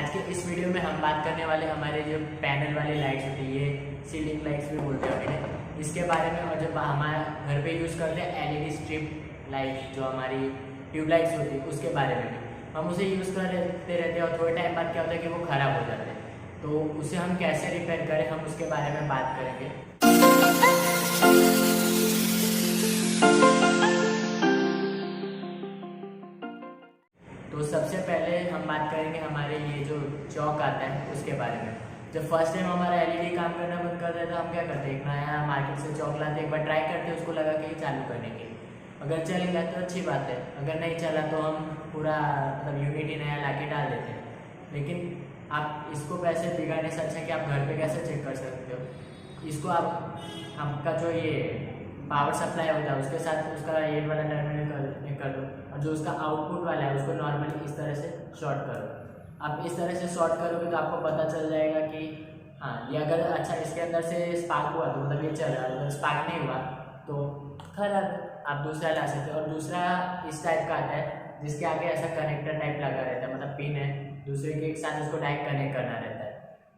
आज के इस वीडियो में हम बात करने वाले हमारे जो पैनल वाली लाइट्स होती है, ये सीलिंग लाइट्स भी बोलते हैं इन्हें, इसके बारे में। और जब हमारा घर पे यूज़ करते हैं एलईडी स्ट्रिप लाइट, जो हमारी ट्यूबलाइट्स होती है, उसके बारे में भी हम उसे यूज़ करते रहते हैं। और थोड़े टाइम बाद क्या होता है कि वो ख़राब हो जाते हैं, तो उसे हम कैसे रिपेयर करें, हम उसके बारे में बात करेंगे। तो सबसे पहले हम बात करेंगे हमारे ये जो चौक आता है उसके बारे में। जब फर्स्ट टाइम हमारा एलईडी काम करना बंद कर देता है तो हम क्या करते हैं, एक नया मार्केट से चौक लाते, एक बार ट्राई करते हैं उसको लगा के चालू करने के। अगर चलेगा तो अच्छी बात है, अगर नहीं चला तो हम पूरा मतलब यूनिट ही नया ला के डाल देते हैं। लेकिन आप इसको वैसे बिगाड़ने से अच्छा कि आप घर पे कैसे चेक कर सकते हो, इसको आप आपका जो ये पावर सप्लाई होता है उसके साथ उसका ये वाला टर्मिनल कर दो, और जो उसका आउटपुट वाला है उसको नॉर्मली इस तरह से शॉर्ट करो। आप इस तरह से शॉर्ट करोगे तो आपको पता चल जाएगा कि हाँ ये अगर अच्छा इसके अंदर से स्पार्क हुआ तो मतलब ये चल रहा है, अगर स्पार्क नहीं हुआ तो खराब, आप दूसरा ला सकते हो। और दूसरा इस टाइप का आता है जिसके आगे ऐसा कनेक्टर टाइप लगा रहता है, मतलब पिन है, दूसरे के साथ उसको डायरेक्ट कनेक्ट करना रहता है।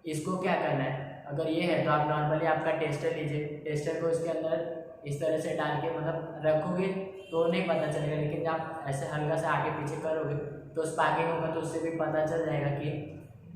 इसको क्या करना है, अगर ये है तो आप नॉर्मली आपका टेस्टर लीजिए, टेस्टर को इसके अंदर इस तरह से डाल के मतलब रखोगे तो नहीं पता चलेगा, लेकिन जब आप ऐसे हल्का से आगे पीछे करोगे तो स्पार्किंग होगा, तो उससे भी पता चल जाएगा कि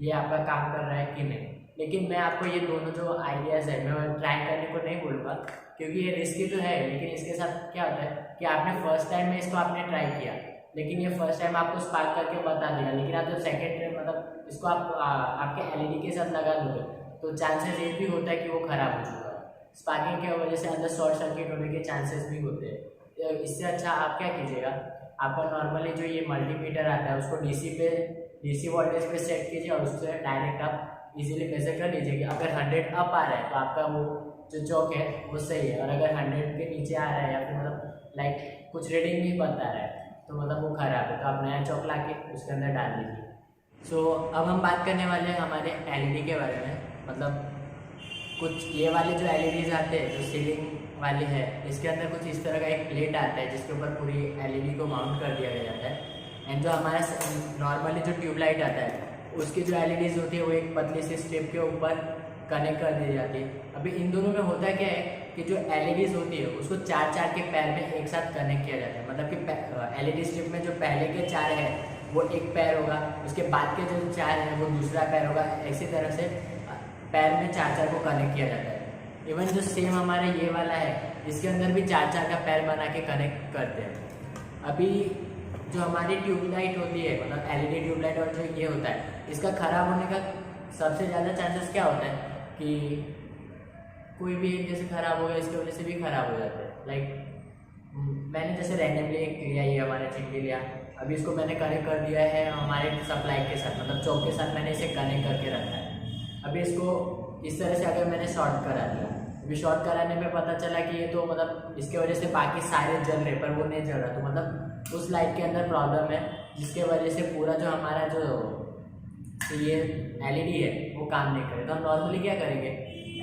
ये आपका काम कर रहा है कि नहीं। लेकिन मैं आपको ये दोनों जो आइडियाज़ है मैं ट्राई करने को नहीं बोलूँगा, क्योंकि ये रिस्की तो है। लेकिन इसके साथ क्या होता है कि आपने फर्स्ट टाइम में इसको आपने ट्राई किया, लेकिन ये फर्स्ट टाइम आपको स्पार्क करके बता दिया, लेकिन आप जब सेकेंड टाइम मतलब इसको आप आपके एलईडी के साथ लगा दोगे तो चांसेस ये भी होता है कि वो ख़राब हो चुका है। स्पार्किंग की वजह से अंदर शॉर्ट सर्किट होने के चांसेस भी होते हैं। इससे अच्छा आप क्या कीजिएगा, आपका नॉर्मली जो ये मल्टीमीटर आता है उसको डीसी वोल्टेज पे सेट कीजिए, और उससे डायरेक्ट आप इजीली मेजर कर लीजिए कि अगर 100 अप आ रहा है तो आपका वो जो चौक है वो सही है, और अगर 100 के नीचे आ रहा है या फिर मतलब लाइक कुछ रीडिंग नहीं बता रहा है तो मतलब वो ख़राब है, तो आप नया चौक ला के उसके अंदर डाल दीजिए। अब हम बात करने वाले हैं हमारे एलईडी के बारे में। मतलब कुछ ये वाले जो एलईडीज आते हैं, जो सीलिंग वाले है, इसके अंदर कुछ इस तरह का एक प्लेट आता है जिसके ऊपर पूरी एलईडी को माउंट कर दिया जाता है। एंड जो हमारा नॉर्मली जो ट्यूबलाइट आता है उसकी जो एलईडीज होती है वो एक पतली सी स्ट्रिप के ऊपर कनेक्ट कर दी जाती है। अभी इन दोनों में होता क्या है कि जो एलईडीज होती है उसको चार के पैर में एक साथ कनेक्ट किया जाता है। मतलब कि एलईडी स्ट्रिप में जो पहले के 4 है वो एक पैर होगा, उसके बाद के जो 4 है वो दूसरा पैर होगा। इसी तरह से पैर में 4 को कनेक्ट किया जाता है। इवन जो सेम हमारे ये वाला है इसके अंदर भी 4 का पैर बना के कनेक्ट करते हैं। अभी जो हमारी ट्यूबलाइट होती है, मतलब एलईडी ट्यूबलाइट, और जो ये होता है इसका ख़राब होने का सबसे ज़्यादा चांसेस क्या होता है कि कोई भी एक जैसे ख़राब हो गया इसकी वजह से भी ख़राब हो जाते हैं। लाइक मैंने जैसे रैंडमली एक लिया, ये हमारे चिमटी लिया, अभी इसको मैंने कनेक्ट कर दिया है हमारे सप्लाई के साथ, मतलब चौक के साथ मैंने इसे कनेक्ट करके रखा है। अभी इसको इस तरह से अगर मैंने शॉर्ट करा दिया, अभी शॉर्ट कराने में पता चला कि ये तो मतलब इसके वजह से बाकी सारे जल रहे पर वो नहीं जल रहा, तो मतलब उस लाइट के अंदर प्रॉब्लम है, जिसके वजह से पूरा जो हमारा जो ये एलईडी है वो काम नहीं करे। तो हम नॉर्मली क्या करेंगे,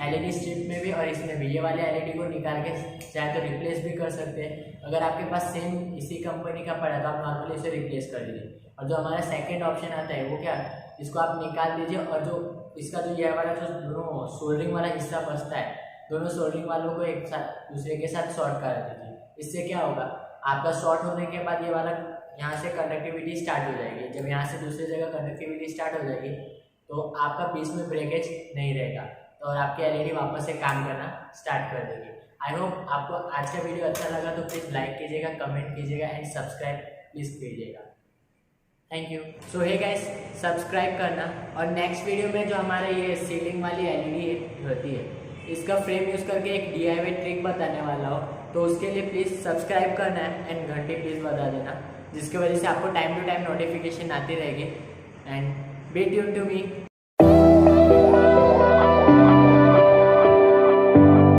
एलईडी स्ट्रिप में भी और इसमें भी ये वाले एलईडी को निकाल के चाहे तो रिप्लेस भी कर सकते हैं। अगर आपके पास सेम इसी कंपनी का पड़ा तो आप नॉर्मली इसे रिप्लेस कर दीजिए। और जो हमारा सेकेंड ऑप्शन आता है वो क्या, इसको आप निकाल दीजिए, और जो इसका जो ये वाला जो दोनों सोल्डरिंग वाला हिस्सा बचता है, दोनों सोल्डरिंग वालों को एक साथ दूसरे के साथ शॉर्ट करा दीजिए। इससे क्या होगा, आपका शॉर्ट होने के बाद ये वाला यहाँ से कंडक्टिविटी स्टार्ट हो जाएगी। जब यहाँ से दूसरी जगह कंडक्टिविटी स्टार्ट हो जाएगी तो आपका बीच में ब्रेकेज नहीं रहेगा, और आपकी एलईडी वापस से काम करना स्टार्ट कर देगी। आई होप आपको आज का वीडियो अच्छा लगा, तो प्लीज़ लाइक कीजिएगा, कमेंट कीजिएगा एंड सब्सक्राइब प्लीज़ कीजिएगा। Thank you. So hey guys, subscribe करना। और नेक्स्ट वीडियो में जो हमारे ये सीलिंग वाली एलईडी होती है इसका फ्रेम यूज़ करके एक DIY ट्रिक बताने वाला हो, तो उसके लिए प्लीज़ सब्सक्राइब करना है एंड घंटी प्लीज़ बता देना, जिसकी वजह से आपको टाइम टू टाइम नोटिफिकेशन आती रहेगी। And be tuned to me.